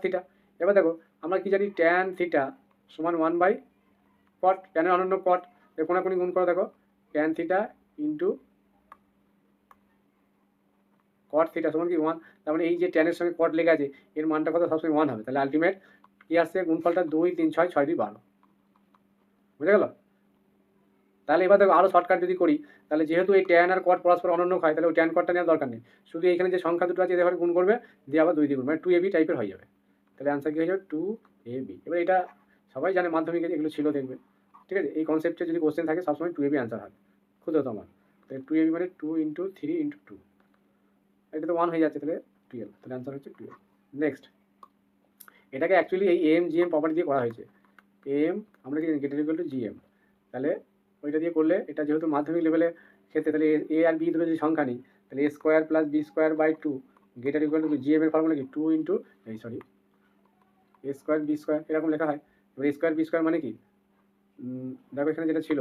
Theta. এবার দেখো আমরা কি জানি ট্যান থিটা সমান 1/cot, ট্যানের অনন্য cot, এর কোনাকুনি গুণ করো, দেখো tan theta into cot theta সমান কি 1। তার মানে এই যে ট্যানের সঙ্গে cot লেগে আছে এর মানটা কত, সবসময় 1 হবে। তাহলে আলটিমেট কি আসছে, গুণফলটা 2 3 6 6 2 12। বুঝে গেল? তাহলে এবার দেখো আরও শর্টকাট যদি করি, তাহলে যেহেতু এই ট্যান আর কট পরস্পর অনন্য হয়, তাহলে ওই ট্যান কটটা নেওয়ার দরকার নেই, শুধু এখানে যে সংখ্যা দুটো আছে এদের গুণ করবে, দিয়ে আবার 2 দিয়ে গুণ, মানে 2ab টাইপের হয়ে যাবে। তাহলে অ্যান্সার কী হয়ে যাবে, 2ab। এবার এটা সবাই জানে, মাধ্যমিকে এগুলো ছিল দেখবে, ঠিক আছে? এই কনসেপ্টে যদি কোশ্চেন থাকে সবসময় 2ab অ্যান্সার হবে, ক্ষুদ্রতম মান। তাহলে 2ab মানে 2 × 3 × 2, এটা তো 1 হয়ে যাচ্ছে, তাহলে 12। তাহলে অ্যান্সার হচ্ছে 12। নেক্সট, এটাকে অ্যাকচুয়ালি এই এম জিএম প্রপার্টি দিয়ে করা হয়েছে। এম আমরা কি জানি, গেটার ইকুয়াল টু জিএম। তাহলে ওইটা দিয়ে করলে, এটা যেহেতু মাধ্যমিক লেভেলে ক্ষেত্রে, তাহলে এ আর বি দুটো যদি সংখ্যা নিই, তাহলে a square plus B square by 2 greater equal to GM এর ফর্মুলা কি, 2 × এ স্কোয়ার বি স্কোয়ার, এরকম লেখা হয়। এবার এ স্কোয়ার বি স্কোয়ার মানে কি, দেখো এখানে যেটা ছিল